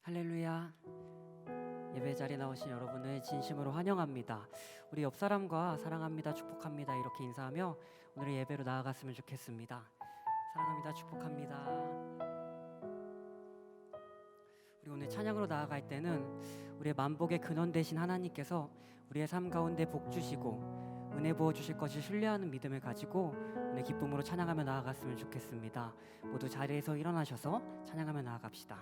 할렐루야. 예배 자리에 나오신 여러분을 진심으로 환영합니다. 우리 옆 사람과 사랑합니다, 축복합니다 이렇게 인사하며 오늘의 예배로 나아갔으면 좋겠습니다. 사랑합니다, 축복합니다. 우리 오늘 찬양으로 나아갈 때는 우리의 만복의 근원 되신 하나님께서 우리의 삶 가운데 복 주시고 은혜 부어 주실 것을 신뢰하는 믿음을 가지고 오늘 기쁨으로 찬양하며 나아갔으면 좋겠습니다. 모두 자리에서 일어나셔서 찬양하며 나아갑시다.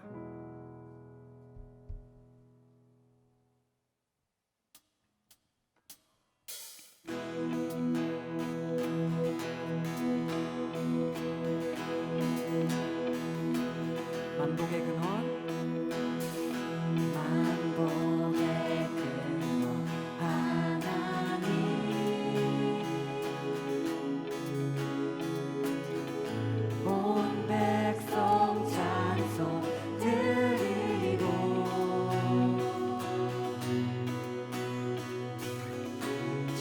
만복의 근원, 만복의 근원 하나님, 온 백성 찬송 드리고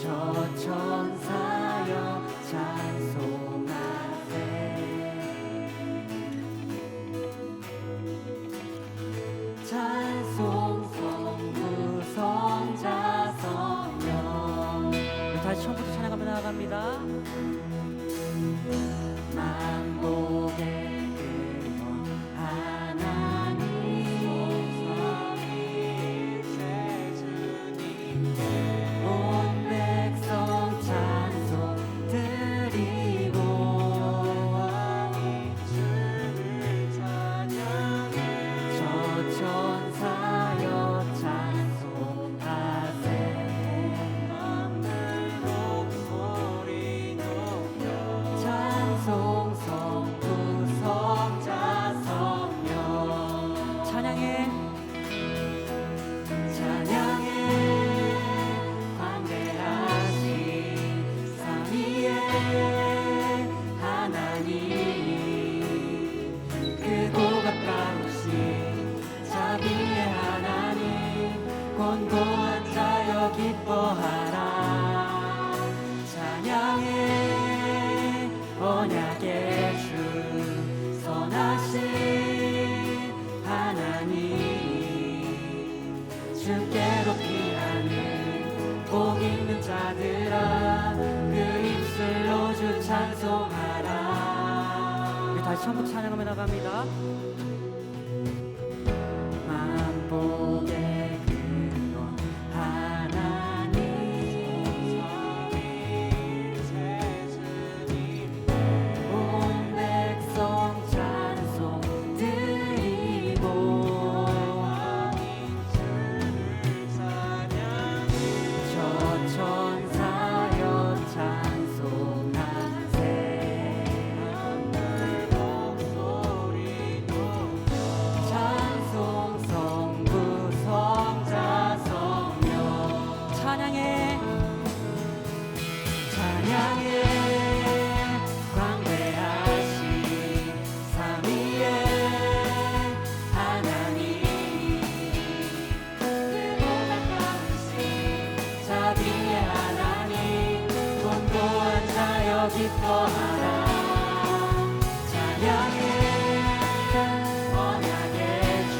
저 천사여 찬송하세. 찬송 성부 성자 성령. 다시 처음부터 찬양하며 나아갑니다. 만복의 근원 하나님, 온 백성 찬송 드리고 저 천사여 찬송하세. 찬송 성부 성자 성령. 찬양해 광대하신 삼위의 하나님, 크고 가까우신 자비의 하나님, 권고한 자여 기뻐하라. 찬양해 언약의 주 선하신 하나님, 주께로 피하는 복 있는 자들아 그 입술로 주 찬송하라. 우리 다시 처음부터 찬양하며 나갑니다. 만복의 근원 하나님, 온 백성 찬송 드리고 저 천사여 찬송하세. 찬송 성부 성자 성령. 찬양해 광대하신 삼위의 하나님, 크고 가까우신 자비의 하나님, 권고한 자여 기뻐하라. 찬양해 언약의 주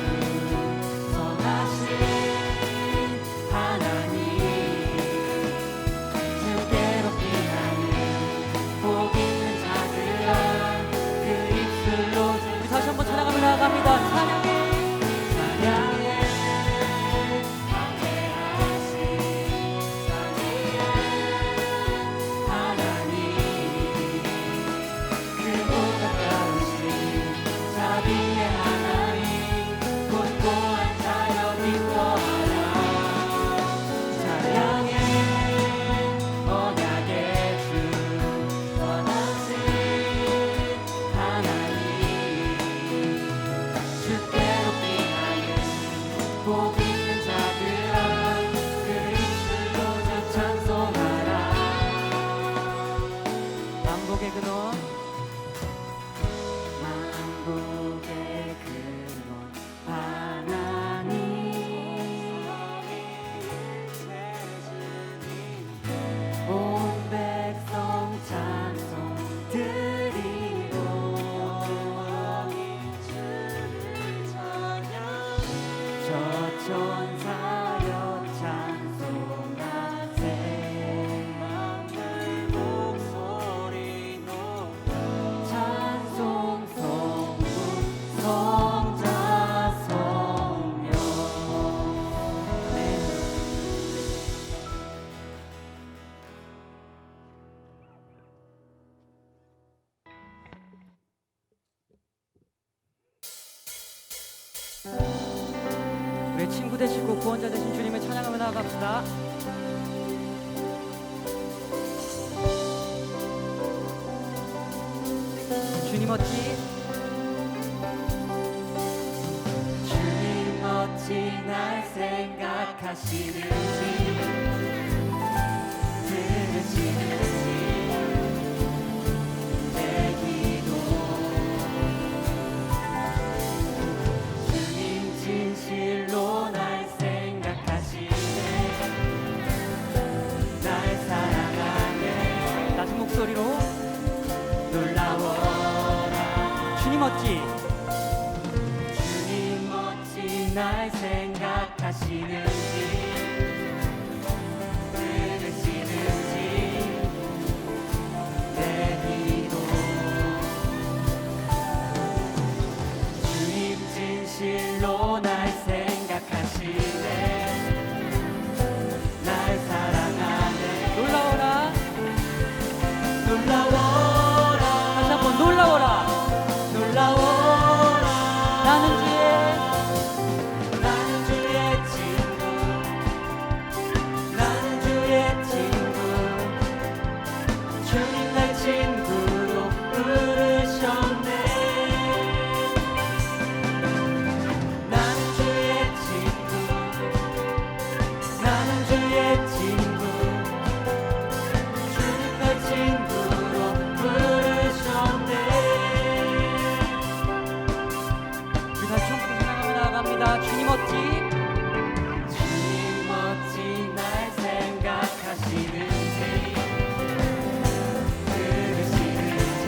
선하신 하나님, 주께로 피하는 복 있는 자들아 그 입술로 주. 다시 한번 찬양하며 나아갑니다. 찬양해 광대하신 삼위의 하나님, 크고 가까우신 자비의 하나님, 권고한 자여 기뻐하라. 찬양해 언약의 주 선하신 하나님, 주께로 피하는 복 있는 자들아 그 입술로 주 찬송하라. 만복의 근원, 만복의 근원 하나님, 온 백성 찬송 드리고 천사여 찬송하세 만물 목소리 높여 찬송 성부 성자 성령. 네. 우리 친구 되시고 구원자 되신 주님을 찬양하며 나아갑시다. 주님 어찌 주님 어찌 날 생각하시는지 들으시는지 내 기도 주님 진실로 날 생각하시네 날 사랑하네 낮은 목소리로 놀라워라 주님 어찌 날 생각하시는지 들으시는지 내 기도 주님 진실로 날 생각하시네 날 사랑하네 놀라워라 놀라워라 다시 한번 놀라워라 놀라워라 나는 주님 어찌 날 생각하시는지 들으시는지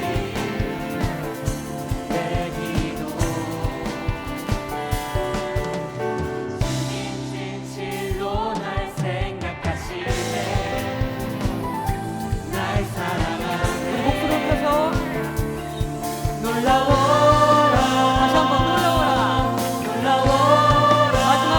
내 기도 주님 진실로 날 생각하시네 날 사랑하네 목소리 높여서 놀라워라 다시 한번 놀라워라 놀라워라 마지막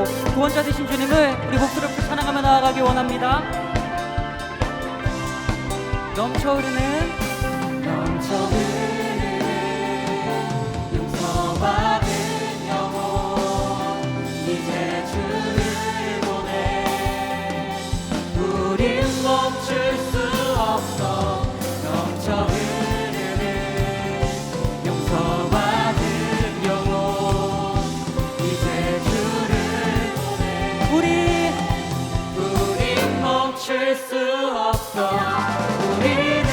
주시고 구원자 되신 주님을 우리 목소리로 찬양하며 나아가기 원합니다. 넘쳐 흐르는 용서받은 영혼 이제 주를 보내. 우린 멈출 수 없어. 넘쳐 흐르는 용서받은 영혼 이제 주를 보내. 우린 멈출 수 없어. 우리는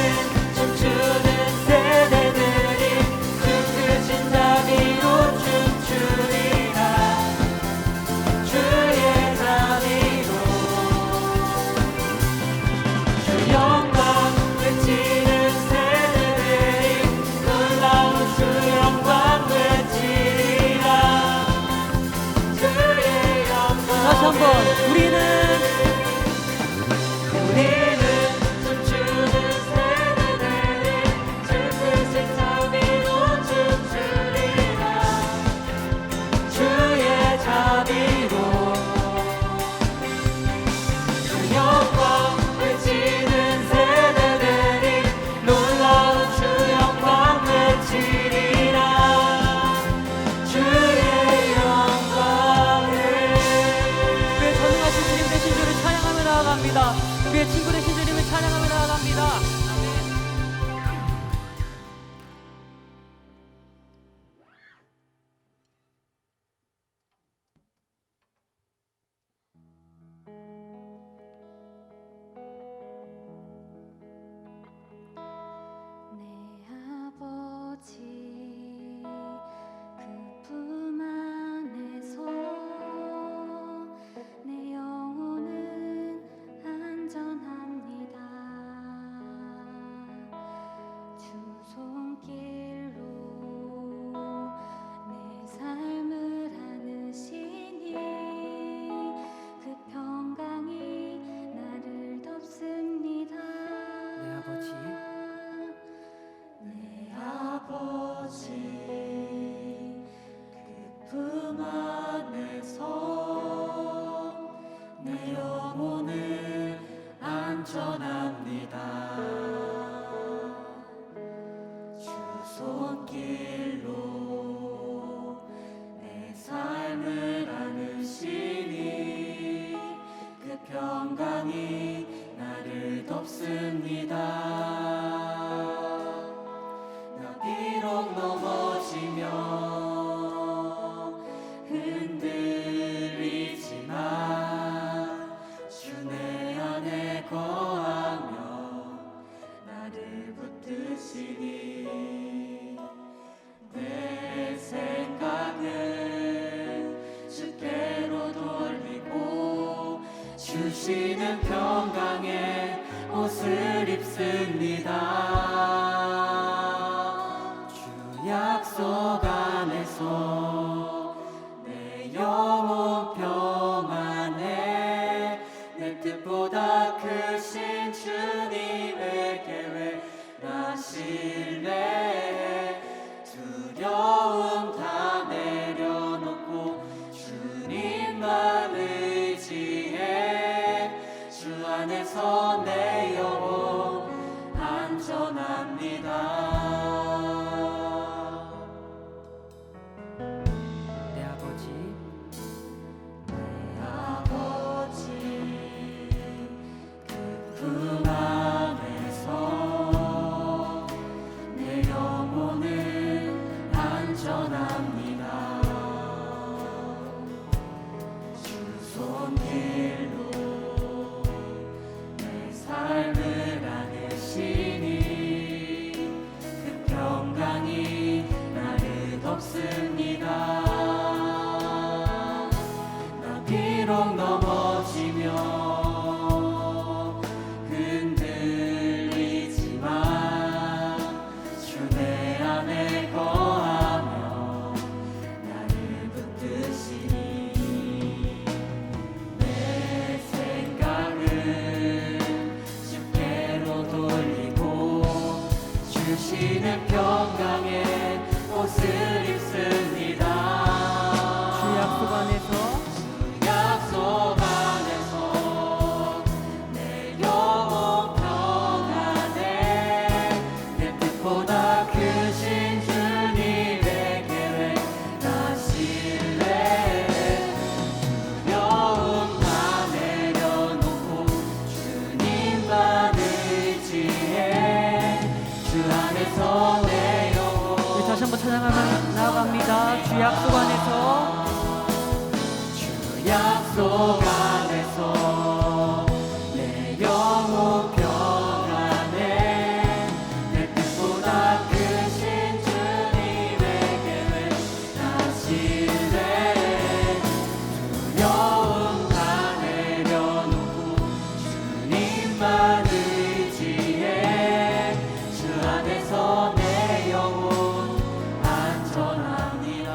춤추는 세대들이 그 크신 자비로 춤추리라. 주의 자비로 주 영광 외치는 세대들이 놀라운 주 영광 외치리라. 주의 영광. 다시 한번 우리는 춤추는 세대들이 주 크신 자비로 춤추리라. 주의 자비로 주 영광 외치는 세대들이 놀라운 주 영광 외치리라. 주의 영광을. 우리의 전능하신 주님 되신 주를 찬양하며 나아갑니다. 우리의 친구 되신 주님을 찬양하며 나아갑니다. 내 아버지 그 품 안에서 내 영혼은 안전합니다. 주 손길로 내 삶을 안으시니 그 평강이 나를 덮습니다. 내 아버지 내 아버지 그 품 안에서 내 영혼은 안전합니다. 주 손길로 내 삶을 안으시니 그 평강이 나를 덮습니다. 나 비록 넘어지며 흔들리지만 주 내 안에 거하며 나를 붙드시니 내 생각을 주께로 돌리고 주시는 평강의 옷을 입습니다. 주 약속 안에서 내 영혼 평안해. 내 뜻보다 크신 주님의 계획 나 신뢰해. 두려움 다 내려놓고 주님만 의지해. 주 안에서 내 영혼 안전합니다. 내 아버지 내 아버지 그 품 안에서 내 영혼은 안전합니다. 주 손길로 내 삶을 안으시니 그 평강이 나를 덮습니다. 나 비록 넘어지며 흔들리지만 주 내 안에 거하며 나를 붙드시니 내 생각을 주께로 돌리고 주시는 평강의 옷을 입습니다. 주 약속 안에서 주 약속 안에서 내 영혼 평안해 내 뜻보다 크신 주님의 계획 다시래 두려움 다 내려놓고 주님만 의지해 주 안에서 내 영혼 안전합니다.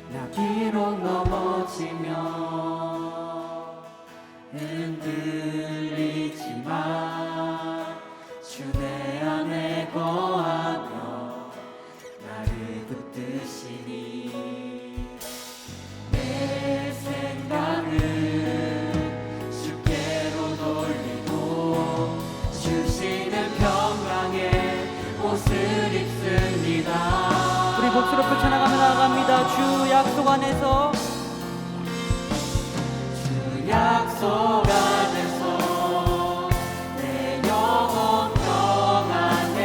나 비록 넘어지면 흔들리지만 주 내 안에 거하며 나를 붙드시니 내 생각을 주께로 돌리고 주시는 평강의 옷을 입습니다. 우리 목소리 높여 찬양하며 나아갑니다. 주 약속 안에서 주 약속 안에서 내 영혼 평안해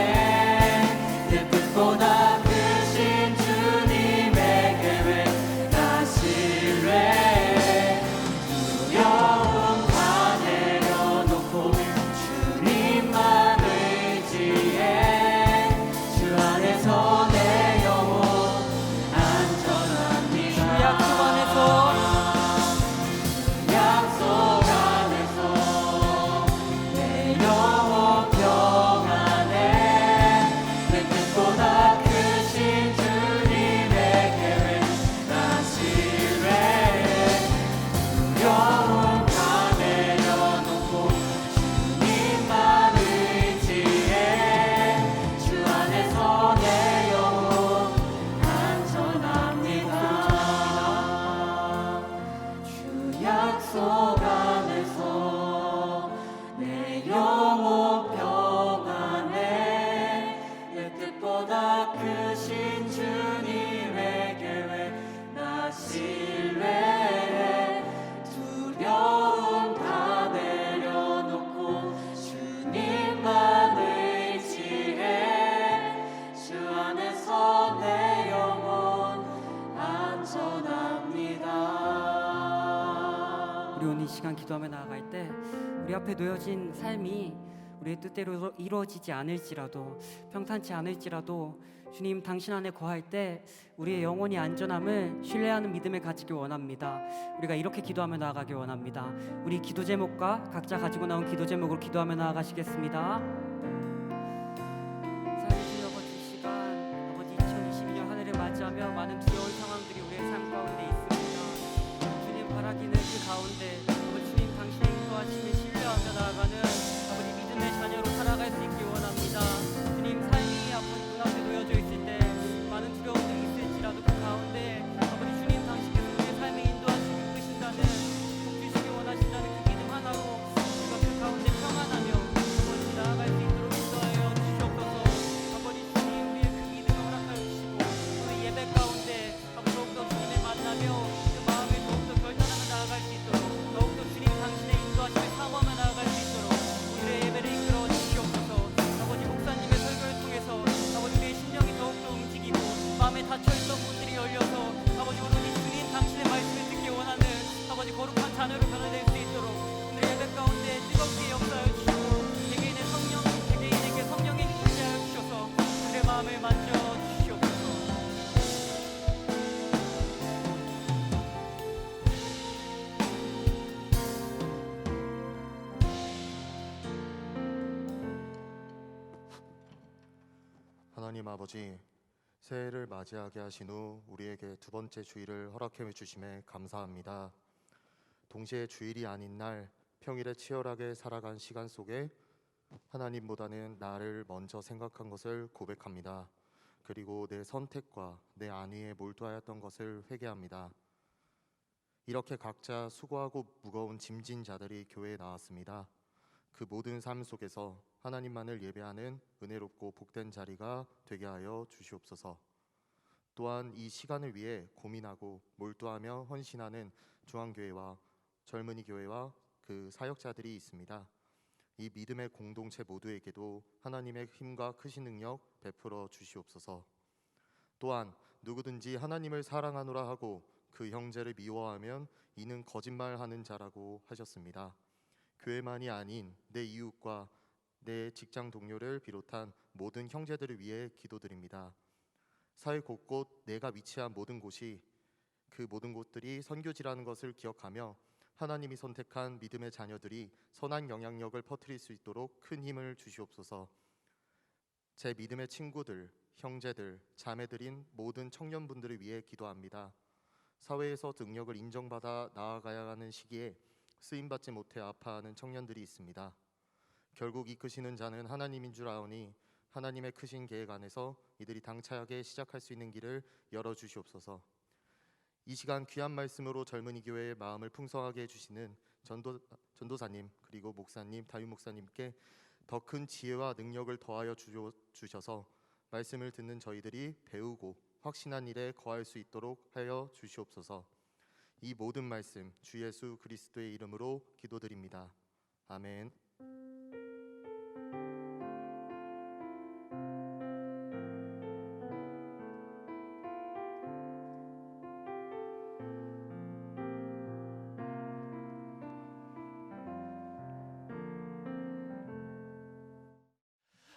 내 뜻보다 크신 주님의 계획 다 신뢰 두려움 다 내려놓고 주님만 의지해 주 안에서 내 영혼 안전합니다. 주 약속 안에서 약속 안에서 내 영혼 평안해 내 뜻보다 크신 주님의 계획 다 신뢰해 두려움 다 내려놓고 주님만 의지해 주 안에서 내 영혼 안전합니다. 주 약속 안에서 내 영혼 평안해 내 뜻보다 크신 주님의 계획 나 신뢰해 두려움 다 내려놓고 주님만 의지해 주 안에서 내 영혼 안전합니다. 우리 오늘 이 시간 기도하며 나아갈 때 우리 앞에 놓여진 삶이 우리의 뜻대로 이루어지지 않을지라도 평탄치 않을지라도 주님 당신 안에 거할 때 우리의 영혼이 안전함을 신뢰하는 믿음을 가지기 원합니다. 우리가 이렇게 기도하며 나아가기 원합니다. 우리 기도 제목과 각자 가지고 나온 기도 제목으로 기도하며 나아가시겠습니다. 사랑해주신 아버지, 이 시간 아버지 2022년 한 해를 맞이하며 많은 두려운 상황들이 우리의 삶 가운데 있습니다. 주님 바라기는 그 가운데 아버지 주님 당신의 인도하심을 신뢰하며 나아가는 아버지 믿음의 자녀로 살아갈 수 있기 원합니다. 주님 삶이 아버지 눈앞에 놓여져 있을 때 많은 두려움들이 있을지라도 그 가운데 아버지 주님 당신께서 우리의 삶의 인도하심을 이끄신다는 복 주시기 원하신다는 그 믿음 하나로 우리가 그 가운데 평안하며 아버지 나아갈 수 있도록 인도하여 주시옵소서. 아버지 주님 우리의 그 믿음을 허락하여 주시고 오늘 예배 가운데 아버지 더욱더 주님을 만나며 그 마음을 더욱더 결단하며 나아갈 수 있도록 더욱더 주님 당신의 인도하심을 사모하며 나아갈 수 있도록 오늘의 예배를 이끌어 주시옵소서. 아버지 목사님의 설교를 통해서 아버지 우리의 심령이 더욱더 움직이고 마음에 닫혀있던 문들이 열려서 아버지 오로지 주님 당신의 말씀을 듣기 원하는 아버지 거룩한 자녀로 변화될 수 있도록 오늘 예배 가운데 뜨겁게 역사하여 주시고 개개인에게 성령의 힘을 하여 주셔서 그들의 마음을 만져 주시옵소서. 하나님 아버지, 새해를 맞이하게 하신 후 우리에게 두 번째 주일을 허락해 주심에 감사합니다. 동시에 주일이 아닌 날 평일에 치열하게 살아간 시간 속에 하나님보다는 나를 먼저 생각한 것을 고백합니다. 그리고 내 선택과 내 안위에 몰두하였던 것을 회개합니다. 이렇게 각자 수고하고 무거운 짐진 자들이 교회에 나왔습니다. 그 모든 삶 속에서 하나님만을 예배하는 은혜롭고 복된 자리가 되게 하여 주시옵소서. 또한 이 시간을 위해 고민하고 몰두하며 헌신하는 중앙교회와 젊은이 교회와 그 사역자들이 있습니다. 이 믿음의 공동체 모두에게도 하나님의 힘과 크신 능력 베풀어 주시옵소서. 또한 누구든지 하나님을 사랑하노라 하고 그 그 형제를 미워하면 이는 거짓말하는 자라고 하셨습니다. 교회만이 아닌 내 이웃과 내 직장 동료를 비롯한 모든 형제들을 위해 기도드립니다. 사회 곳곳 내가 위치한 모든 곳이 그 모든 곳들이 선교지라는 것을 기억하며 하나님이 선택한 믿음의 자녀들이 선한 영향력을 퍼뜨릴 수 있도록 큰 힘을 주시옵소서. 제 믿음의 친구들, 형제들, 자매들인 모든 청년분들을 위해 기도합니다. 사회에서 능력을 인정받아 나아가야 하는 시기에 쓰임받지 못해 아파하는 청년들이 있습니다. 결국 이끄시는 자는 하나님인 줄 아오니 하나님의 크신 계획 안에서 이들이 당차게 시작할 수 있는 길을 열어주시옵소서. 이 시간 귀한 말씀으로 젊은이 교회의 마음을 풍성하게 해주시는 전도사님 그리고 목사님, 다윗 목사님께 더 큰 지혜와 능력을 더하여 주셔서 말씀을 듣는 저희들이 배우고 확신한 일에 거할 수 있도록 하여 주시옵소서. 이 모든 말씀 주 예수 그리스도의 이름으로 기도드립니다. 아멘.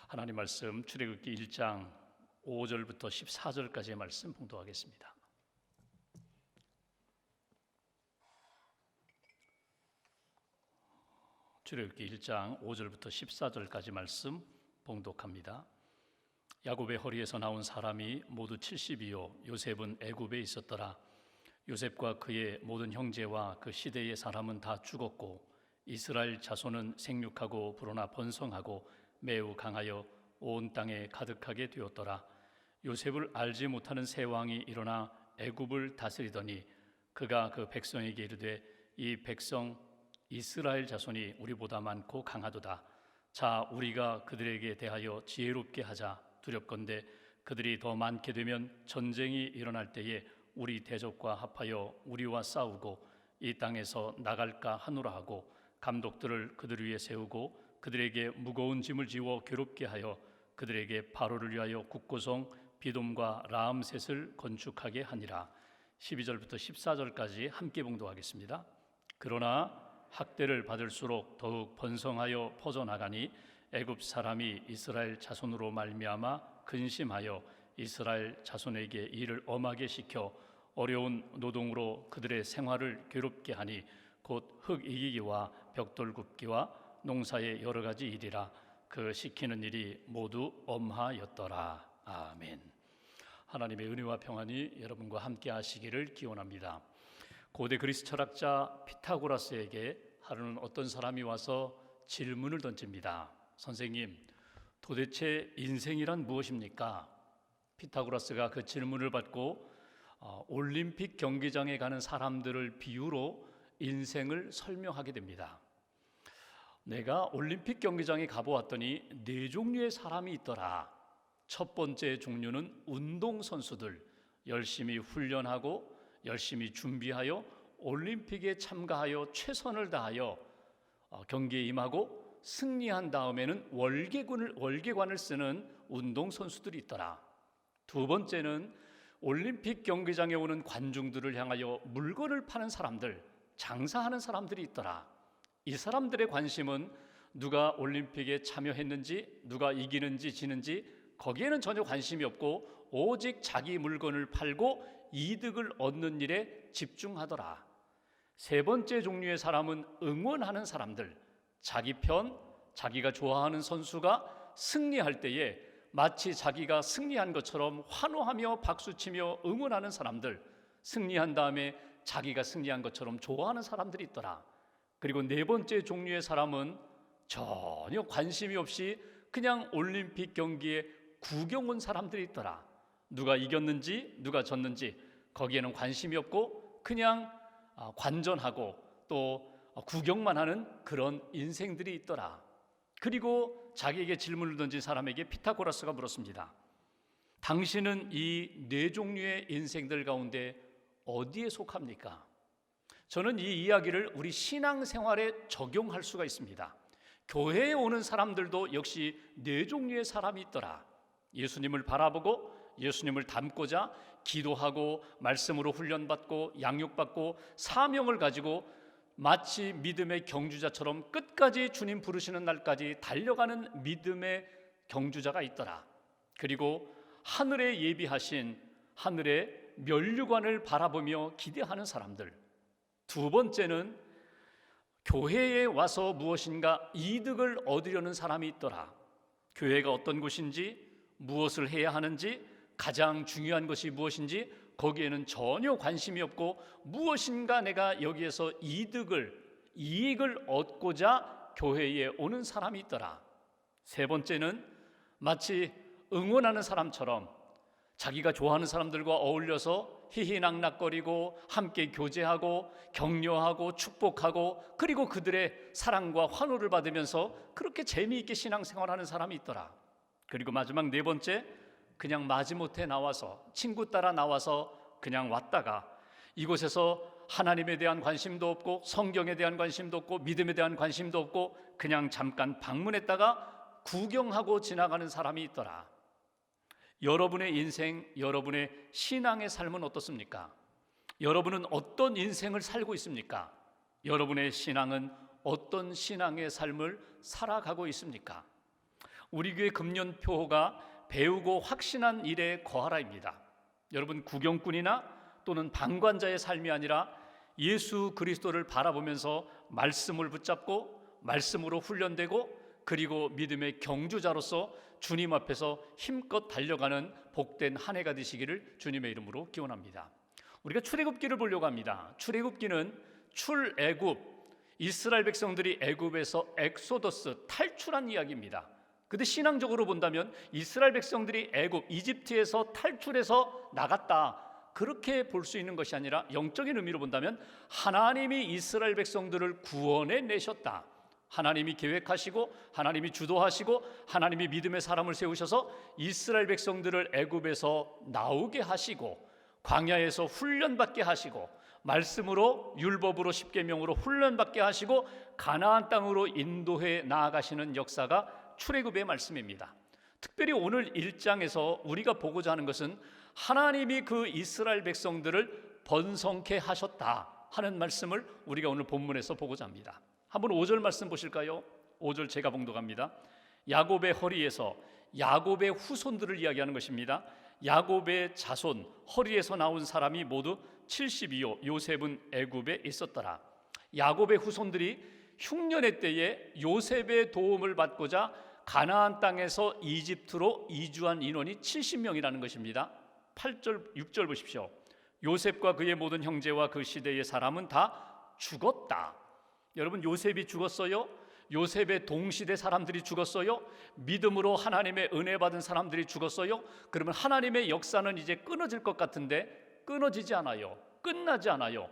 하나님 말씀 출애굽기 1장 5절부터 14절까지의 말씀 봉독하겠습니다. 출애굽기 1장 5절부터 14절까지 말씀 봉독합니다. 야곱의 허리에서 나온 사람이 모두 70이요 요셉은 애굽에 있었더라. 요셉과 그의 모든 형제와 그 시대의 사람은 다 죽었고 이스라엘 자손은 생육하고 불어나 번성하고 매우 강하여 온 땅에 가득하게 되었더라. 요셉을 알지 못하는 새 왕이 일어나 애굽을 다스리더니 그가 그 백성에게 이르되 이 백성 이스라엘 자손이 우리보다 많고 강하도다. 자, 우리가 그들에게 대하여 지혜롭게 하자. 두렵건대 그들이 더 많게 되면 전쟁이 일어날 때에 우리 대적과 합하여 우리와 싸우고 이 땅에서 나갈까 하노라 하고 감독들을 그들 위에 세우고 그들에게 무거운 짐을 지워 괴롭게 하여 그들에게 바로를 위하여 국고성 비돔과 라암셋을 건축하게 하니라. 12절부터 14절까지 함께 봉독하겠습니다. 그러나 학대를 받을수록 더욱 번성하여 퍼져나가니 애굽 사람이 이스라엘 자손으로 말미암아 근심하여 이스라엘 자손에게 일을 엄하게 시켜 어려운 노동으로 그들의 생활을 괴롭게 하니 곧 흙 이기기와 벽돌 굽기와 농사의 여러 가지 일이라. 그 시키는 일이 모두 엄하였더라. 아멘. 하나님의 은혜와 평안이 여러분과 함께 하시기를 기원합니다. 고대 그리스 철학자 피타고라스에게 하루는 어떤 사람이 와서 질문을 던집니다. 선생님, 도대체 인생이란 무엇입니까? 피타고라스가 그 질문을 받고 올림픽 경기장에 가는 사람들을 비유로 인생을 설명하게 됩니다. 내가 올림픽 경기장에 가보았더니 4종류의 사람이 있더라. 첫 번째 종류는 운동선수들, 열심히 훈련하고 열심히 준비하여 올림픽에 참가하여 최선을 다하여 경기에 임하고 승리한 다음에는 월계관을 쓰는 운동선수들이 있더라. 두 번째는 올림픽 경기장에 오는 관중들을 향하여 물건을 파는 사람들, 장사하는 사람들이 있더라. 이 사람들의 관심은 누가 올림픽에 참여했는지, 누가 이기는지 지는지 거기에는 전혀 관심이 없고 오직 자기 물건을 팔고 이득을 얻는 일에 집중하더라. 세 번째 종류의 사람은 응원하는 사람들, 자기 편, 자기가 좋아하는 선수가 승리할 때에 마치 자기가 승리한 것처럼 환호하며 박수치며 응원하는 사람들, 승리한 다음에 자기가 승리한 것처럼 좋아하는 사람들이 있더라. 그리고 네 번째 종류의 사람은 전혀 관심이 없이 그냥 올림픽 경기에 구경 온 사람들이 있더라. 누가 이겼는지 누가 졌는지 거기에는 관심이 없고 그냥 관전하고 또 구경만 하는 그런 인생들이 있더라. 그리고 자기에게 질문을 던진 사람에게 피타고라스가 물었습니다. 당신은 이 네 종류의 인생들 가운데 어디에 속합니까? 저는 이 이야기를 우리 신앙생활에 적용할 수가 있습니다. 교회에 오는 사람들도 역시 네 종류의 사람이 있더라. 예수님을 바라보고 예수님을 닮고자 기도하고 말씀으로 훈련받고 양육받고 사명을 가지고 마치 믿음의 경주자처럼 끝까지 주님 부르시는 날까지 달려가는 믿음의 경주자가 있더라. 그리고 하늘에 예비하신 하늘의 면류관을 바라보며 기대하는 사람들. 두 번째는 교회에 와서 무엇인가 이득을 얻으려는 사람이 있더라. 교회가 어떤 곳인지, 무엇을 해야 하는지, 가장 중요한 것이 무엇인지 거기에는 전혀 관심이 없고 무엇인가 내가 여기에서 이익을 얻고자 교회에 오는 사람이 있더라. 세 번째는 마치 응원하는 사람처럼 자기가 좋아하는 사람들과 어울려서 희희낙낙거리고 함께 교제하고 격려하고 축복하고 그리고 그들의 사랑과 환호를 받으면서 그렇게 재미있게 신앙생활하는 사람이 있더라. 그리고 마지막 네 번째, 그냥 마지못해 나와서 친구 따라 나와서 그냥 왔다가 이곳에서 하나님에 대한 관심도 없고 성경에 대한 관심도 없고 믿음에 대한 관심도 없고 그냥 잠깐 방문했다가 구경하고 지나가는 사람이 있더라. 여러분의 인생, 여러분의 신앙의 삶은 어떻습니까? 여러분은 어떤 인생을 살고 있습니까? 여러분의 신앙은 어떤 신앙의 삶을 살아가고 있습니까? 우리 교회 금년표가 배우고 확신한 일에 거하라입니다. 여러분, 구경꾼이나 또는 방관자의 삶이 아니라 예수 그리스도를 바라보면서 말씀을 붙잡고 말씀으로 훈련되고 그리고 믿음의 경주자로서 주님 앞에서 힘껏 달려가는 복된 한 해가 되시기를 주님의 이름으로 기원합니다. 우리가 출애굽기를 보려고 합니다. 출애굽기는 출애굽, 이스라엘 백성들이 애굽에서 엑소더스, 탈출한 이야기입니다. 근데 신앙적으로 본다면 이스라엘 백성들이 애굽, 이집트에서 탈출해서 나갔다, 그렇게 볼 수 있는 것이 아니라 영적인 의미로 본다면 하나님이 이스라엘 백성들을 구원해 내셨다. 하나님이 계획하시고 하나님이 주도하시고 하나님이 믿음의 사람을 세우셔서 이스라엘 백성들을 애굽에서 나오게 하시고 광야에서 훈련받게 하시고 말씀으로 율법으로 십계명으로 훈련받게 하시고 가나안 땅으로 인도해 나아가시는 역사가 출애굽의 말씀입니다. 특별히 오늘 1장에서 우리가 보고자 하는 것은 하나님이 그 이스라엘 백성들을 번성케 하셨다 하는 말씀을 우리가 오늘 본문에서 보고자 합니다. 한번 5절 말씀 보실까요? 5절 제가 봉독합니다. 야곱의 허리에서 야곱의 후손들을 이야기하는 것입니다. 야곱의 자손 허리에서 나온 사람이 모두 72요 요셉은 애굽에 있었더라. 야곱의 후손들이 흉년의 때에 요셉의 도움을 받고자 가나안 땅에서 이집트로 이주한 인원이 70명이라는 것입니다. 8절, 6절 보십시오. 요셉과 그의 모든 형제와 그 시대의 사람은 다 죽었다. 여러분, 요셉이 죽었어요? 요셉의 동시대 사람들이 죽었어요? 믿음으로 하나님의 은혜 받은 사람들이 죽었어요? 그러면 하나님의 역사는 이제 끊어질 것 같은데 끊어지지 않아요. 끝나지 않아요.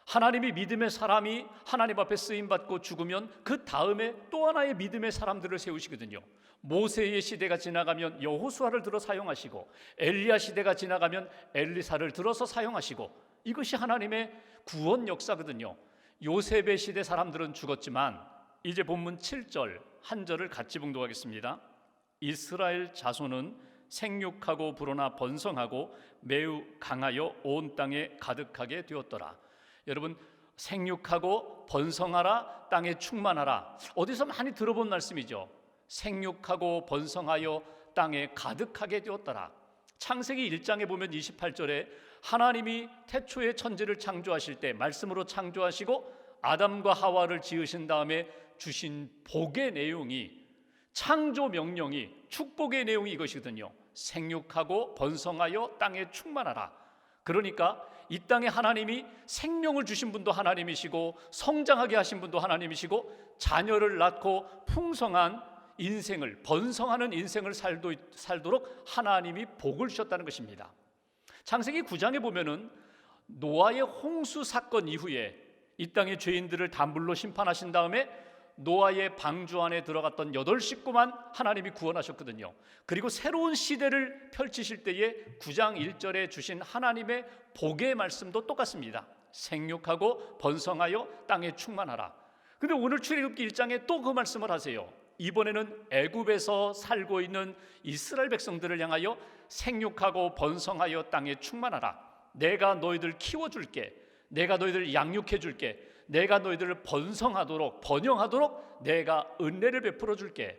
하나님이 믿음의 사람이 하나님 앞에 쓰임받고 죽으면 그 다음에 또 하나의 믿음의 사람들을 세우시거든요. 모세의 시대가 지나가면 여호수아를 들어 사용하시고 엘리야 시대가 지나가면 엘리사를 들어서 사용하시고 이것이 하나님의 구원 역사거든요. 요셉의 시대 사람들은 죽었지만 이제 본문 7절 한 절을 같이 봉독하겠습니다. 이스라엘 자손은 생육하고 불어나 번성하고 매우 강하여 온 땅에 가득하게 되었더라. 여러분, 생육하고 번성하라, 땅에 충만하라, 어디서 많이 들어본 말씀이죠. 생육하고 번성하여 땅에 가득하게 되었더라. 창세기 1장에 보면 28절에 하나님이 태초에 천지를 창조하실 때 말씀으로 창조하시고 아담과 하와를 지으신 다음에 주신 복의 내용이, 창조 명령이, 축복의 내용이 이것이거든요. 생육하고 번성하여 땅에 충만하라. 그러니까 이 땅에 하나님이 생명을 주신 분도 하나님이시고 성장하게 하신 분도 하나님이시고 자녀를 낳고 풍성한 인생을, 번성하는 인생을 살도록 하나님이 복을 주셨다는 것입니다. 창세기 9장에 보면은 노아의 홍수 사건 이후에 이 땅의 죄인들을 다 물로 심판하신 다음에 노아의 방주 안에 들어갔던 8식구만 하나님이 구원하셨거든요. 그리고 새로운 시대를 펼치실 때에 9장 1절에 주신 하나님의 복의 말씀도 똑같습니다. 생육하고 번성하여 땅에 충만하라. 근데 오늘 출애굽기 1장에 또 그 말씀을 하세요. 이번에는 애굽에서 살고 있는 이스라엘 백성들을 향하여 생육하고 번성하여 땅에 충만하라. 내가 너희들 키워줄게. 내가 너희들 양육해 줄게. 내가 너희들을 번성하도록 번영하도록 내가 은혜를 베풀어 줄게.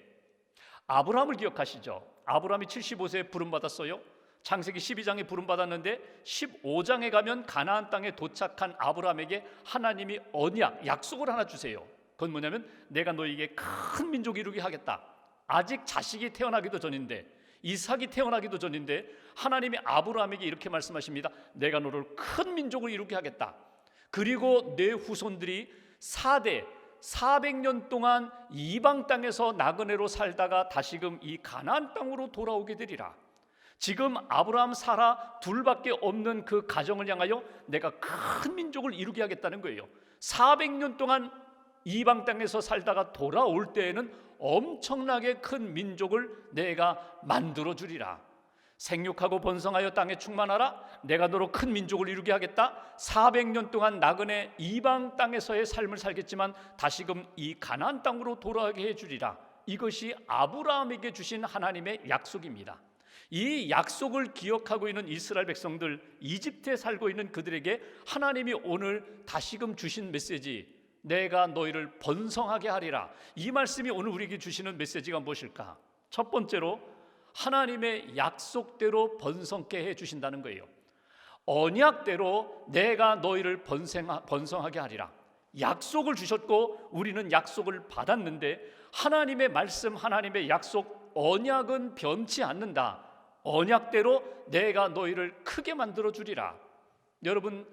아브라함을 기억하시죠? 아브라함이 75세에 부름받았어요. 창세기 12장에 부름받았는데 15장에 가면 가나안 땅에 도착한 아브라함에게 하나님이 언약, 약속을 하나 주세요. 그건 뭐냐면 내가 너희에게 큰 민족 이루게 하겠다. 아직 자식이 태어나기도 전인데, 이삭이 태어나기도 전인데 하나님이 아브라함에게 이렇게 말씀하십니다. 내가 너를 큰 민족을 이루게 하겠다. 그리고 내 후손들이 4대 400년 동안 이방 땅에서 나그네로 살다가 다시금 이 가나안 땅으로 돌아오게 되리라. 지금 아브라함, 사라 둘밖에 없는 그 가정을 향하여 내가 큰 민족을 이루게 하겠다는 거예요. 400년 동안 이방 땅에서 살다가 돌아올 때에는 엄청나게 큰 민족을 내가 만들어 주리라. 생육하고 번성하여 땅에 충만하라. 내가 너로 큰 민족을 이루게 하겠다. 400년 동안 나그네 이방 땅에서의 삶을 살겠지만 다시금 이 가나안 땅으로 돌아가게 해주리라. 이것이 아브라함에게 주신 하나님의 약속입니다. 이 약속을 기억하고 있는 이스라엘 백성들, 이집트에 살고 있는 그들에게 하나님이 오늘 다시금 주신 메시지, 내가 너희를 번성하게 하리라. 이 말씀이 오늘 우리에게 주시는 메시지가 무엇일까? 첫 번째로 하나님의 약속대로 번성케 해주신다는 거예요. 언약대로 내가 너희를 번성하게 하리라. 약속을 주셨고 우리는 약속을 받았는데 하나님의 말씀, 하나님의 약속, 언약은 변치 않는다. 언약대로 내가 너희를 크게 만들어 주리라. 여러분,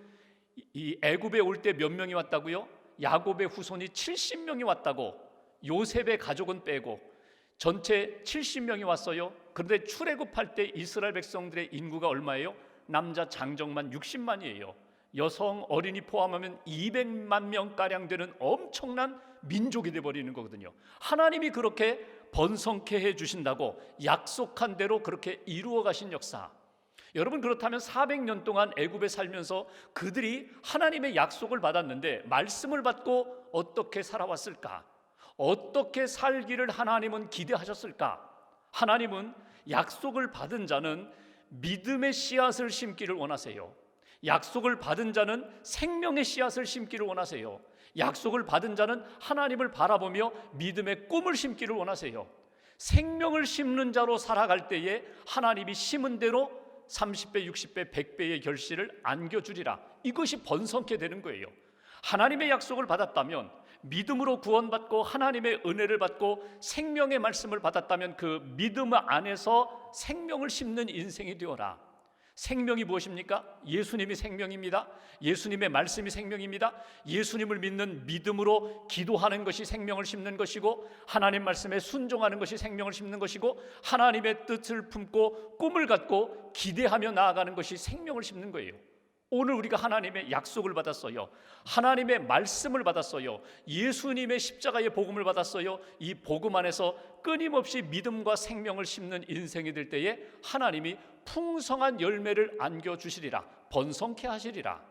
이 애굽에 올 때 몇 명이 왔다고요? 야곱의 후손이 70명이 왔다고. 요셉의 가족은 빼고 전체 70명이 왔어요. 그런데 출애굽할 때 이스라엘 백성들의 인구가 얼마예요? 남자 장정만 60만이에요. 여성 어린이 포함하면 200만 명가량 되는 엄청난 민족이 되어버리는 거거든요. 하나님이 그렇게 번성케 해주신다고 약속한 대로 그렇게 이루어 가신 역사. 여러분, 그렇다면 400년 동안 애굽에 살면서 그들이 하나님의 약속을 받았는데 말씀을 받고 어떻게 살아왔을까? 어떻게 살기를 하나님은 기대하셨을까? 하나님은 약속을 받은 자는 믿음의 씨앗을 심기를 원하세요. 약속을 받은 자는 생명의 씨앗을 심기를 원하세요. 약속을 받은 자는 하나님을 바라보며 믿음의 꿈을 심기를 원하세요. 생명을 심는 자로 살아갈 때에 하나님이 심은 대로 30배, 60배, 100배의 결실을 안겨주리라. 이것이 번성케 되는 거예요. 하나님의 약속을 받았다면, 믿음으로 구원받고 하나님의 은혜를 받고 생명의 말씀을 받았다면 그 믿음 안에서 생명을 심는 인생이 되어라. 생명이 무엇입니까? 예수님이 생명입니다. 예수님의 말씀이 생명입니다. 예수님을 믿는 믿음으로 기도하는 것이 생명을 심는 것이고, 하나님 말씀에 순종하는 것이 생명을 심는 것이고, 하나님의 뜻을 품고 꿈을 갖고 기대하며 나아가는 것이 생명을 심는 거예요. 오늘 우리가 하나님의 약속을 받았어요. 하나님의 말씀을 받았어요. 예수님의 십자가의 복음을 받았어요. 이 복음 안에서 끊임없이 믿음과 생명을 심는 인생이 될 때에 하나님이 풍성한 열매를 안겨주시리라. 번성케 하시리라.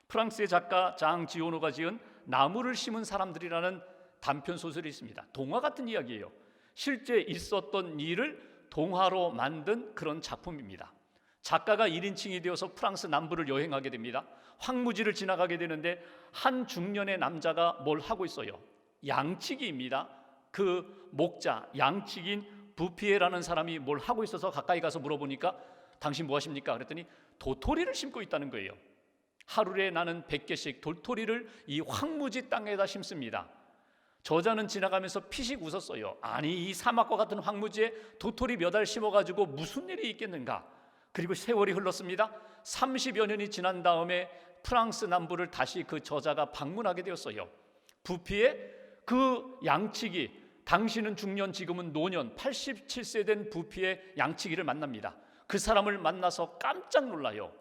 프랑스의 작가 장 지오노가 지은 나무를 심은 사람들이라는 단편 소설이 있습니다. 동화 같은 이야기예요. 실제 있었던 일을 동화로 만든 그런 작품입니다. 작가가 1인칭이 되어서 프랑스 남부를 여행하게 됩니다. 황무지를 지나가게 되는데 한 중년의 남자가 뭘 하고 있어요. 양치기입니다. 그 목자, 양치기인 부피에라는 사람이 뭘 하고 있어서 가까이 가서 물어보니까 당신 뭐 하십니까? 그랬더니 도토리를 심고 있다는 거예요. 하루에 나는 100개씩 도토리를 이 황무지 땅에다 심습니다. 저자는 지나가면서 피식 웃었어요. 아니, 이 사막과 같은 황무지에 도토리 몇 알 심어가지고 무슨 일이 있겠는가? 그리고 세월이 흘렀습니다. 30여 년이 지난 다음에 프랑스 남부를 다시 그 저자가 방문하게 되었어요. 부피에 그 양치기, 당신은 중년 지금은 노년 87세 된 부피의 양치기를 만납니다. 그 사람을 만나서 깜짝 놀라요.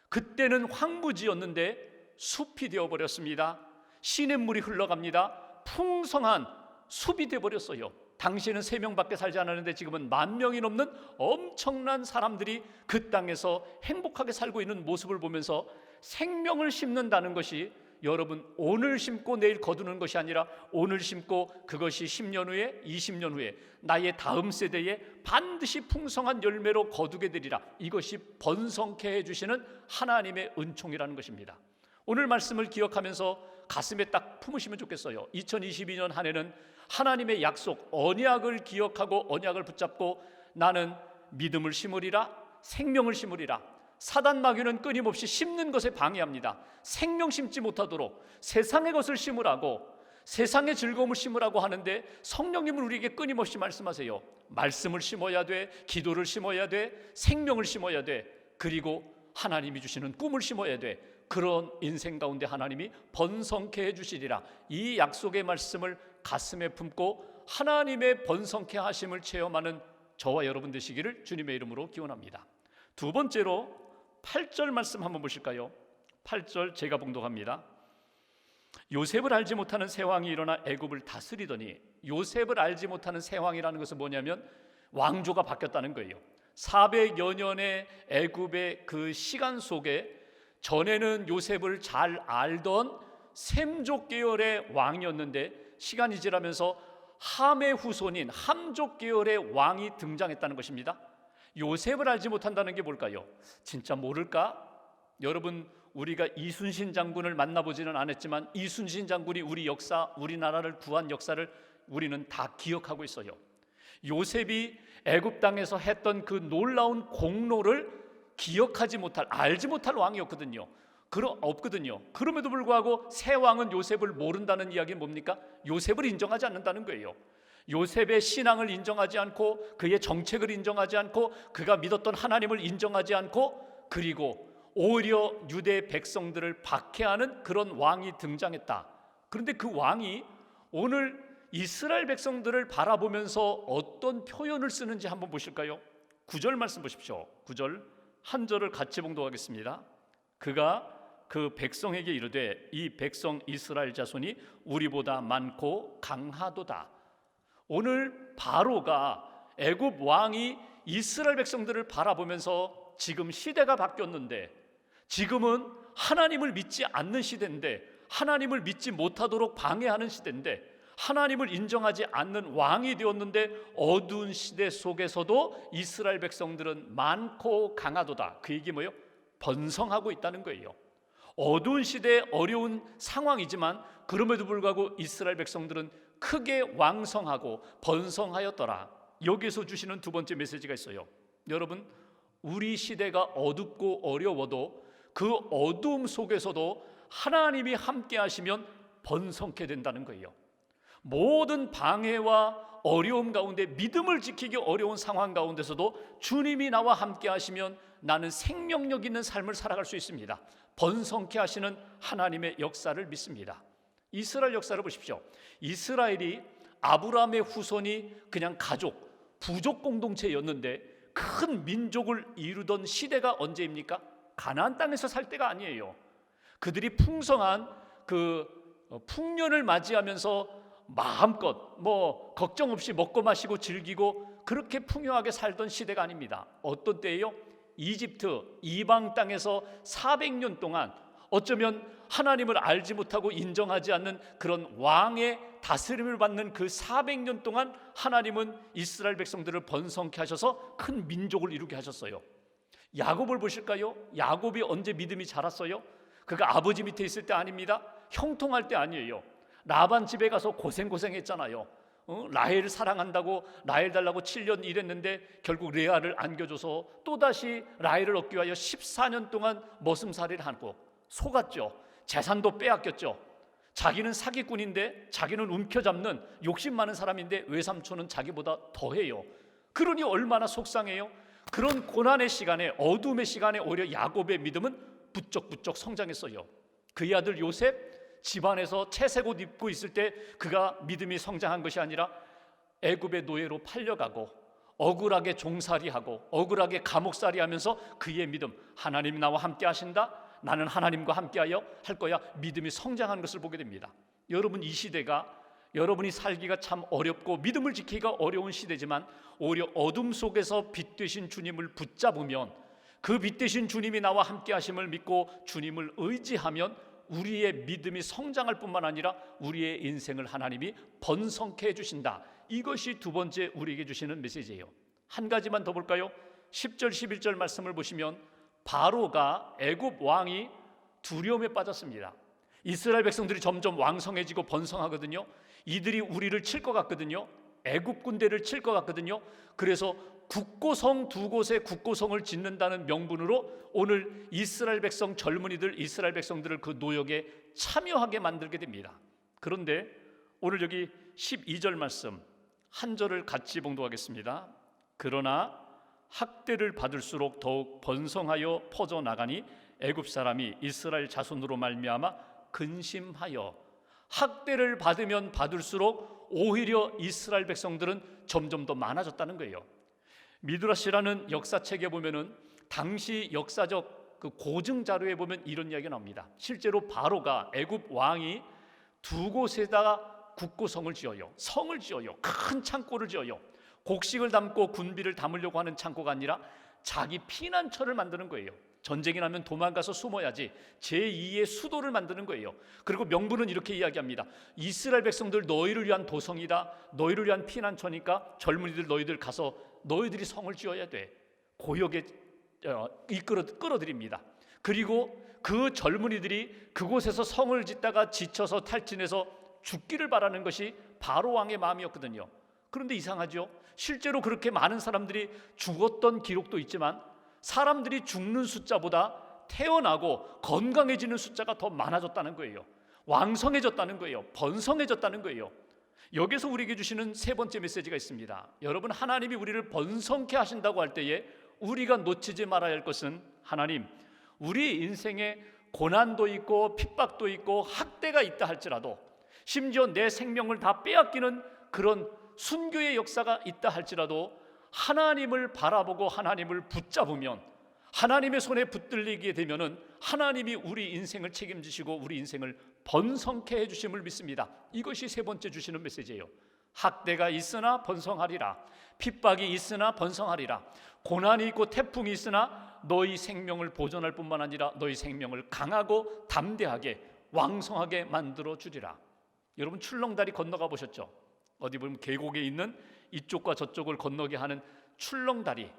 그때는 황무지였는데 숲이 되어버렸습니다. 시냇물이 흘러갑니다. 풍성한 숲이 되어버렸어요. 당시에는 3명밖에 살지 않았는데 지금은 10,000명이 넘는 엄청난 사람들이 그 땅에서 행복하게 살고 있는 모습을 보면서 생명을 심는다는 것이 여러분 오늘 심고 내일 거두는 것이 아니라 오늘 심고 그것이 10년 후에 20년 후에 나의 다음 세대에 반드시 풍성한 열매로 거두게 되리라. 이것이 번성케 해주시는 하나님의 은총이라는 것입니다. 오늘 말씀을 기억하면서 가슴에 딱 품으시면 좋겠어요. 2022년 한 해는 하나님의 약속 언약을 기억하고 언약을 붙잡고 나는 믿음을 심으리라, 생명을 심으리라. 사단 마귀는 끊임없이 심는 것에 방해합니다. 생명 심지 못하도록 세상의 것을 심으라고, 세상의 즐거움을 심으라고 하는데 성령님은 우리에게 끊임없이 말씀하세요. 말씀을 심어야 돼, 기도를 심어야 돼, 생명을 심어야 돼, 그리고 하나님이 주시는 꿈을 심어야 돼. 그런 인생 가운데 하나님이 번성케 해주시리라. 이 약속의 말씀을 가슴에 품고 하나님의 번성케 하심을 체험하는 저와 여러분 되시기를 주님의 이름으로 기원합니다. 두 번째로 8절 말씀 한번 보실까요? 8절 제가 봉독합니다. 요셉을 알지 못하는 새왕이 일어나 애굽을 다스리더니, 요셉을 알지 못하는 새왕이라는 것은 뭐냐면 왕조가 바뀌었다는 거예요. 400여 년의 애굽의 그 시간 속에 전에는 요셉을 잘 알던 셈족 계열의 왕이었는데 시간이 지나면서 함의 후손인 함족 계열의 왕이 등장했다는 것입니다. 요셉을 알지 못한다는 게 뭘까요? 진짜 모를까? 여러분, 우리가 이순신 장군을 만나보지는 않았지만 이순신 장군이 우리 역사, 우리나라를 구한 역사를 우리는 다 기억하고 있어요. 요셉이 애굽 땅에서 했던 그 놀라운 공로를 기억하지 못할, 알지 못할 왕이었거든요. 없거든요. 그럼에도 불구하고 새 왕은 요셉을 모른다는 이야기는 뭡니까? 요셉을 인정하지 않는다는 거예요. 요셉의 신앙을 인정하지 않고 그의 정책을 인정하지 않고 그가 믿었던 하나님을 인정하지 않고 그리고 오히려 유대 백성들을 박해하는 그런 왕이 등장했다. 그런데 그 왕이 오늘 이스라엘 백성들을 바라보면서 어떤 표현을 쓰는지 한번 보실까요? 9절 말씀 보십시오. 9절 한 절을 같이 봉독하겠습니다. 그가 그 백성에게 이르되 이 백성 이스라엘 자손이 우리보다 많고 강하도다. 오늘 바로가 애굽 왕이 이스라엘 백성들을 바라보면서 지금 시대가 바뀌었는데 지금은 하나님을 믿지 않는 시대인데 하나님을 믿지 못하도록 방해하는 시대인데 하나님을 인정하지 않는 왕이 되었는데 어두운 시대 속에서도 이스라엘 백성들은 많고 강하도다. 그 얘기 뭐예요? 번성하고 있다는 거예요. 어두운 시대에 어려운 상황이지만 그럼에도 불구하고 이스라엘 백성들은 크게 왕성하고 번성하였더라. 여기서 주시는 두 번째 메시지가 있어요. 여러분, 우리 시대가 어둡고 어려워도 그 어두움 속에서도 하나님이 함께 하시면 번성케 된다는 거예요. 모든 방해와 어려움 가운데 믿음을 지키기 어려운 상황 가운데서도 주님이 나와 함께 하시면 나는 생명력 있는 삶을 살아갈 수 있습니다. 번성케 하시는 하나님의 역사를 믿습니다. 이스라엘 역사를 보십시오. 이스라엘이 아브라함의 후손이 그냥 가족, 부족 공동체였는데 큰 민족을 이루던 시대가 언제입니까? 가나안 땅에서 살 때가 아니에요. 그들이 풍성한 그 풍년을 맞이하면서 마음껏 걱정 없이 먹고 마시고 즐기고 그렇게 풍요하게 살던 시대가 아닙니다. 어떤 때예요? 이집트 이방 땅에서 400년 동안 어쩌면 하나님을 알지 못하고 인정하지 않는 그런 왕의 다스림을 받는 그 400년 동안 하나님은 이스라엘 백성들을 번성케 하셔서 큰 민족을 이루게 하셨어요. 야곱을 보실까요? 야곱이 언제 믿음이 자랐어요? 그가 아버지 밑에 있을 때 아닙니다. 형통할 때 아니에요. 라반 집에 가서 고생했잖아요. 라헬을 사랑한다고 라헬 달라고 7년 일했는데 결국 레아를 안겨줘서 또다시 라헬을 얻기 위하여 14년 동안 머슴살이를 하고 속았죠. 재산도 빼앗겼죠. 자기는 사기꾼인데 자기는 움켜잡는 욕심 많은 사람인데 외삼촌은 자기보다 더해요. 그러니 얼마나 속상해요. 그런 고난의 시간에 어둠의 시간에 오히려 야곱의 믿음은 부쩍부쩍 성장했어요. 그의 아들 요셉 집안에서 채색 옷 입고 있을 때 그가 믿음이 성장한 것이 아니라 애굽의 노예로 팔려가고 억울하게 종살이하고 억울하게 감옥살이 하면서 그의 믿음, 하나님이 나와 함께 하신다, 나는 하나님과 함께하여 할 거야, 믿음이 성장하는 것을 보게 됩니다. 여러분, 이 시대가 여러분이 살기가 참 어렵고 믿음을 지키기가 어려운 시대지만 오히려 어둠 속에서 빛 되신 주님을 붙잡으면 그 빛 되신 주님이 나와 함께 하심을 믿고 주님을 의지하면 우리의 믿음이 성장할 뿐만 아니라 우리의 인생을 하나님이 번성케 해주신다. 이것이 두 번째 우리에게 주시는 메시지예요. 한 가지만 더 볼까요? 10절 11절 말씀을 보시면 바로가 애굽 왕이 두려움에 빠졌습니다. 이스라엘 백성들이 점점 왕성해지고 번성하거든요. 이들이 우리를 칠 것 같거든요. 애굽 군대를 칠 것 같거든요. 그래서 국고성 두 곳에 국고성을 짓는다는 명분으로 오늘 이스라엘 백성 젊은이들, 이스라엘 백성들을 그 노역에 참여하게 만들게 됩니다. 그런데 오늘 여기 12절 말씀 한 절을 같이 봉독하겠습니다. 그러나 학대를 받을수록 더욱 번성하여 퍼져나가니 애굽 사람이 이스라엘 자손으로 말미암아 근심하여. 학대를 받으면 받을수록 오히려 이스라엘 백성들은 점점 더 많아졌다는 거예요. 미드라시라는 역사책에 보면은 당시 역사적 그 고증 자료에 보면 이런 이야기가 나옵니다. 실제로 바로가 애굽 왕이 두 곳에다가 국고성을 지어요. 성을 지어요. 큰 창고를 지어요. 곡식을 담고 군비를 담으려고 하는 창고가 아니라 자기 피난처를 만드는 거예요. 전쟁이 나면 도망가서 숨어야지. 제2의 수도를 만드는 거예요. 그리고 명분은 이렇게 이야기합니다. 이스라엘 백성들 너희를 위한 도성이다. 너희를 위한 피난처니까 젊은이들 너희들 가서 너희들이 성을 지어야 돼. 고역에 끌어들입니다. 그리고 그 젊은이들이 그곳에서 성을 짓다가 지쳐서 탈진해서 죽기를 바라는 것이 바로 왕의 마음이었거든요. 그런데 이상하죠. 실제로 그렇게 많은 사람들이 죽었던 기록도 있지만 사람들이 죽는 숫자보다 태어나고 건강해지는 숫자가 더 많아졌다는 거예요. 왕성해졌다는 거예요. 번성해졌다는 거예요. 여기서 우리에게 주시는 세 번째 메시지가 있습니다. 여러분, 하나님이 우리를 번성케 하신다고 할 때에 우리가 놓치지 말아야 할 것은 하나님, 우리 인생에 고난도 있고 핍박도 있고 학대가 있다 할지라도, 심지어 내 생명을 다 빼앗기는 그런 순교의 역사가 있다 할지라도 하나님을 바라보고 하나님을 붙잡으면, 하나님의 손에 붙들리게 되면은 하나님이 우리 인생을 책임지시고 우리 인생을 번성케 해주심을 믿습니다. 이것이 세 번째 주시는 메시지예요. 학대가 있으나 번성하리라. 핍박이 있으나 번성하리라. 고난이 있고 태풍이 있으나 너희 생명을 보존할 뿐만 아니라 너희 생명을 강하고 담대하게 왕성하게 만들어 주리라. 여러분, 출렁다리 건너가 보셨죠? 어디 보면 계곡에 있는 이쪽과 저쪽을 건너게 하는 출렁다리,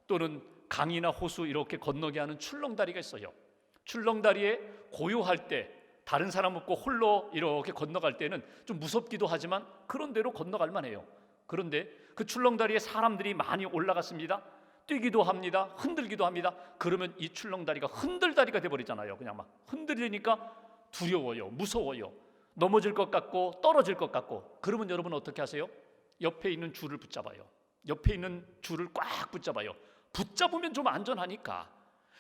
또는 강이나 호수 이렇게 건너게 하는 출렁다리가 있어요. 출렁다리에 고요할 때, 다른 사람 없고 홀로 이렇게 건너갈 때는 좀 무섭기도 하지만 그런 대로 건너갈 만해요. 그런데 그 출렁다리에 사람들이 많이 올라갔습니다. 뛰기도 합니다. 흔들기도 합니다. 그러면 이 출렁다리가 흔들다리가 돼버리잖아요. 그냥 막 흔들리니까 두려워요. 무서워요. 넘어질 것 같고 떨어질 것 같고. 그러면 여러분 어떻게 하세요? 옆에 있는 줄을 붙잡아요. 옆에 있는 줄을 꽉 붙잡아요. 붙잡으면 좀 안전하니까.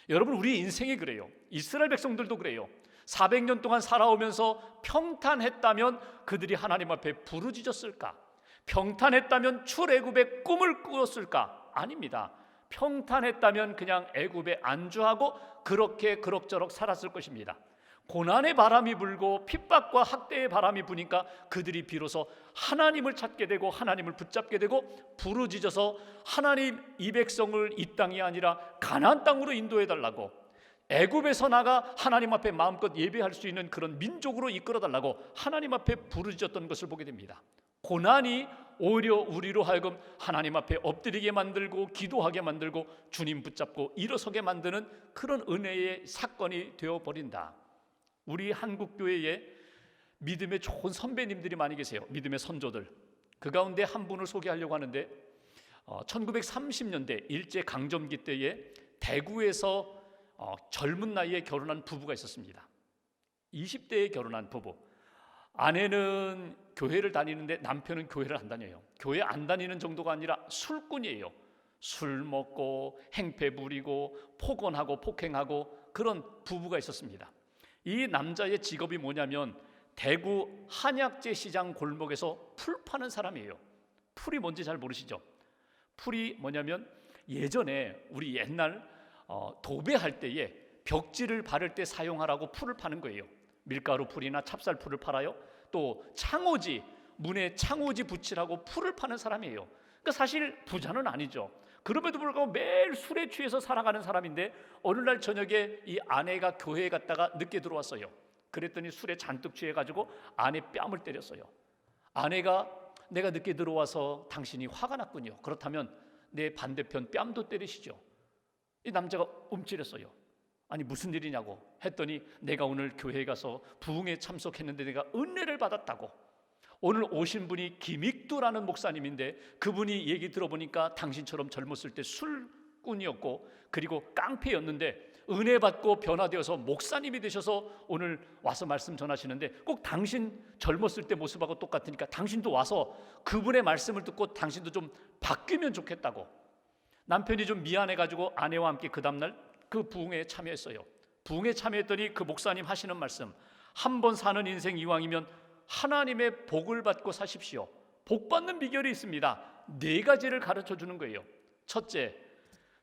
여러분, 우리 인생이 그래요. 이스라엘 백성들도 그래요. 400년 동안 살아오면서 평탄했다면 그들이 하나님 앞에 부르짖었을까? 평탄했다면 출애굽의 꿈을 꾸었을까? 아닙니다. 평탄했다면 그냥 애굽에 안주하고 그렇게 그럭저럭 살았을 것입니다. 고난의 바람이 불고 핍박과 학대의 바람이 부니까 그들이 비로소 하나님을 찾게 되고 하나님을 붙잡게 되고 부르짖어서 하나님, 이 백성을 이 땅이 아니라 가나안 땅으로 인도해달라고, 애굽에서 나가 하나님 앞에 마음껏 예배할 수 있는 그런 민족으로 이끌어달라고 하나님 앞에 부르짖었던 것을 보게 됩니다. 고난이 오히려 우리로 하여금 하나님 앞에 엎드리게 만들고 기도하게 만들고 주님 붙잡고 일어서게 만드는 그런 은혜의 사건이 되어버린다. 우리 한국교회에 믿음의 좋은 선배님들이 많이 계세요. 믿음의 선조들. 그 가운데 한 분을 소개하려고 하는데 1930년대 일제강점기 때에 대구에서 젊은 나이에 결혼한 부부가 있었습니다. 20대에 결혼한 부부. 아내는 교회를 다니는데 남편은 교회를 안 다녀요. 교회 안 다니는 정도가 아니라 술꾼이에요. 술 먹고 행패 부리고 폭언하고 폭행하고 그런 부부가 있었습니다. 이 남자의 직업이 뭐냐면 대구 한약재 시장 골목에서 풀 파는 사람이에요. 풀이 뭔지 잘 모르시죠? 풀이 뭐냐면 예전에 우리 옛날 도배할 때에 벽지를 바를 때 사용하라고 풀을 파는 거예요. 밀가루 풀이나 찹쌀 풀을 팔아요. 또 창호지, 문에 창호지 붙이라고 풀을 파는 사람이에요. 그러니까 사실 부자는 아니죠. 그럼에도 불구하고 매일 술에 취해서 살아가는 사람인데 어느 날 저녁에 이 아내가 교회에 갔다가 늦게 들어왔어요. 그랬더니 술에 잔뜩 취해가지고 아내 뺨을 때렸어요. 아내가 내가 늦게 들어와서 당신이 화가 났군요. 그렇다면 내 반대편 뺨도 때리시죠. 이 남자가 움찔했어요. 아니 무슨 일이냐고 했더니 내가 오늘 교회에 가서 부흥에 참석했는데 내가 은혜를 받았다고. 오늘 오신 분이 김익두라는 목사님인데 그분이 얘기 들어보니까 당신처럼 젊었을 때 술꾼이었고 그리고 깡패였는데 은혜 받고 변화되어서 목사님이 되셔서 오늘 와서 말씀 전하시는데 꼭 당신 젊었을 때 모습하고 똑같으니까 당신도 와서 그분의 말씀을 듣고 당신도 좀 바뀌면 좋겠다고. 남편이 좀 미안해가지고 아내와 함께 그 다음날 그 부흥회에 참여했어요. 부흥회에 참여했더니 그 목사님 하시는 말씀, 한 번 사는 인생 이왕이면 하나님의 복을 받고 사십시오. 복 받는 비결이 있습니다. 4가지를 가르쳐 주는 거예요. 첫째,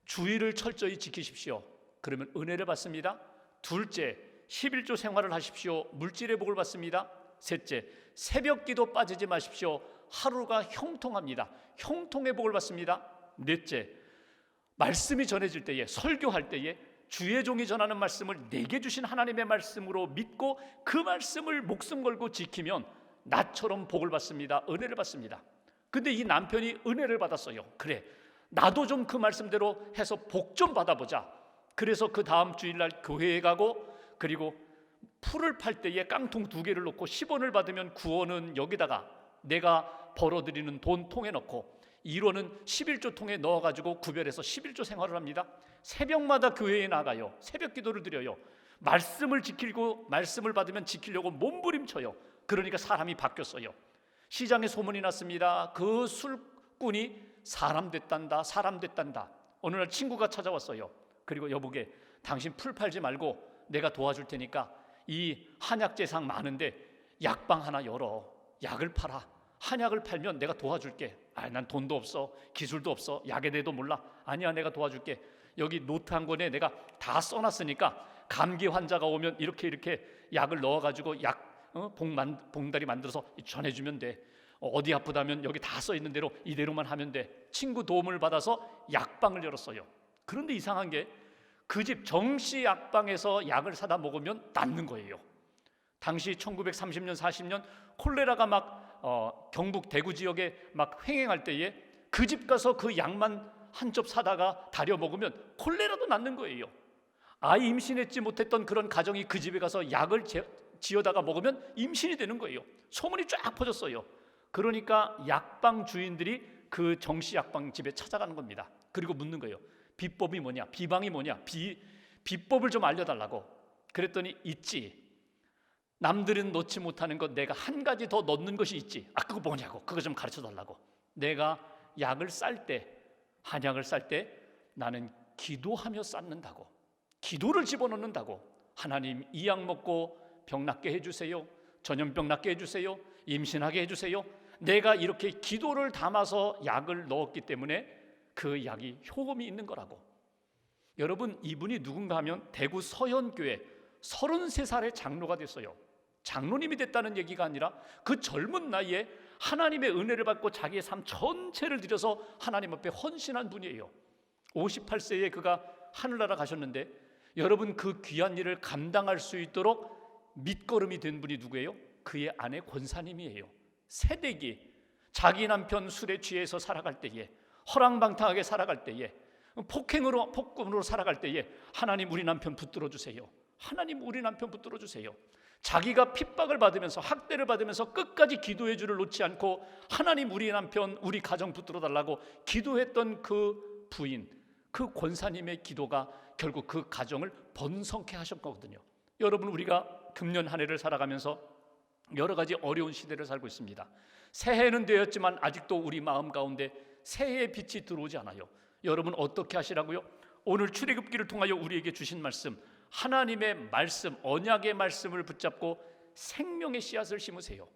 주의를 철저히 지키십시오. 그러면 은혜를 받습니다. 둘째, 11조 생활을 하십시오. 물질의 복을 받습니다. 셋째, 새벽 기도 빠지지 마십시오. 하루가 형통합니다. 형통의 복을 받습니다. 넷째, 말씀이 전해질 때에, 설교할 때에 주의 종이 전하는 말씀을 내게 주신 하나님의 말씀으로 믿고 그 말씀을 목숨 걸고 지키면 나처럼 복을 받습니다. 은혜를 받습니다. 근데 이 남편이 은혜를 받았어요. 그래, 나도 좀 그 말씀대로 해서 복 좀 받아보자. 그래서 그 다음 주일날 교회에 가고 그리고 풀을 팔 때에 깡통 2개를 놓고 10원을 받으면 9원은 여기다가 내가 벌어들이는 돈 통에 넣고 1원은 11조 통에 넣어가지고 구별해서 11조 생활을 합니다. 새벽마다 교회에 나가요. 새벽 기도를 드려요. 말씀을 지키고 말씀을 받으면 지키려고 몸부림쳐요. 그러니까 사람이 바뀌었어요. 시장에 소문이 났습니다. 그 술꾼이 사람 됐단다, 사람 됐단다. 어느 날 친구가 찾아왔어요. 그리고 여보게, 당신 풀 팔지 말고 내가 도와줄 테니까 이 한약재상 많은데 약방 하나 열어. 약을 팔아. 한약을 팔면 내가 도와줄게. 난 돈도 없어, 기술도 없어, 약에 대해도 몰라. 아니야, 내가 도와줄게. 여기 노트 한 권에 내가 다 써놨으니까 감기 환자가 오면 이렇게 약을 넣어가지고 봉다리 만들어서 전해주면 돼. 어디 아프다면 여기 다 써있는 대로 이대로만 하면 돼. 친구 도움을 받아서 약방을 열었어요. 그런데 이상한 게 그 집 정씨 약방에서 약을 사다 먹으면 낫는 거예요. 당시 1930년 40년 콜레라가 막 경북 대구 지역에 막 횡행할 때에 그 집 가서 그 약만 한 첩 사다가 다려 먹으면 콜레라도 낫는 거예요. 아이 임신했지 못했던 그런 가정이 그 집에 가서 약을 지어다가 먹으면 임신이 되는 거예요. 소문이 쫙 퍼졌어요. 그러니까 약방 주인들이 그 정씨 약방 집에 찾아가는 겁니다. 그리고 묻는 거예요. 비법이 뭐냐? 비방이 뭐냐? 비법을 좀 알려달라고. 그랬더니 있지. 남들은 넣지 못하는 것 내가 한 가지 더 넣는 것이 있지. 그거 뭐냐고. 그거 좀 가르쳐달라고. 내가 약을 쌀 때, 한약을 쌀 때 나는 기도하며 쌓는다고. 기도를 집어넣는다고. 하나님, 이 약 먹고 병 낫게 해주세요. 전염병 낫게 해주세요. 임신하게 해주세요. 내가 이렇게 기도를 담아서 약을 넣었기 때문에 그 약이 효험이 있는 거라고. 여러분, 이분이 누군가 하면 대구 서현교회 33살의 장로가 됐어요. 장로님이 됐다는 얘기가 아니라 그 젊은 나이에 하나님의 은혜를 받고 자기의 삶 전체를 들여서 하나님 앞에 헌신한 분이에요. 58세에 그가 하늘나라 가셨는데 여러분, 그 귀한 일을 감당할 수 있도록 밑거름이 된 분이 누구예요? 그의 아내 권사님이에요. 새댁이 자기 남편 술에 취해서 살아갈 때에, 허랑방탕하게 살아갈 때에, 폭군으로 살아갈 때에 하나님, 우리 남편 붙들어 주세요. 하나님, 우리 남편 붙들어 주세요. 자기가 핍박을 받으면서 학대를 받으면서 끝까지 기도의 줄을 놓지 않고 하나님, 우리 남편, 우리 가정 붙들어 달라고 기도했던 그 부인, 그 권사님의 기도가 결국 그 가정을 번성케 하셨거든요. 여러분, 우리가 금년 한 해를 살아가면서 여러 가지 어려운 시대를 살고 있습니다. 새해는 되었지만 아직도 우리 마음 가운데 새해의 빛이 들어오지 않아요. 여러분, 어떻게 하시라고요? 오늘 출애굽기를 통하여 우리에게 주신 말씀, 하나님의 말씀, 언약의 말씀을 붙잡고 생명의 씨앗을 심으세요.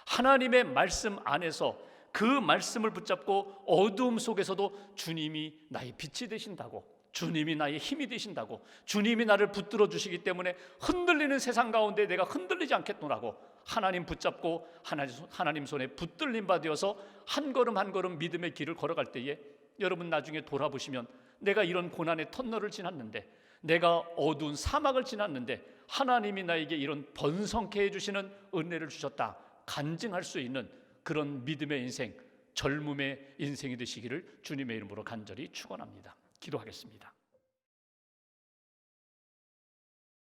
하나님의 말씀 안에서 그 말씀을 붙잡고 어두움 속에서도 주님이 나의 빛이 되신다고, 주님이 나의 힘이 되신다고, 주님이 나를 붙들어 주시기 때문에 흔들리는 세상 가운데 내가 흔들리지 않겠노라고 하나님 붙잡고 하나님 손에 붙들림 받으어서 한 걸음 한 걸음 믿음의 길을 걸어갈 때에 여러분, 나중에 돌아보시면 내가 이런 고난의 터널을 지났는데, 내가 어두운 사막을 지났는데 하나님이 나에게 이런 번성케 해주시는 은혜를 주셨다 간증할 수 있는 그런 믿음의 인생, 젊음의 인생이 되시기를 주님의 이름으로 간절히 축원합니다. 기도하겠습니다.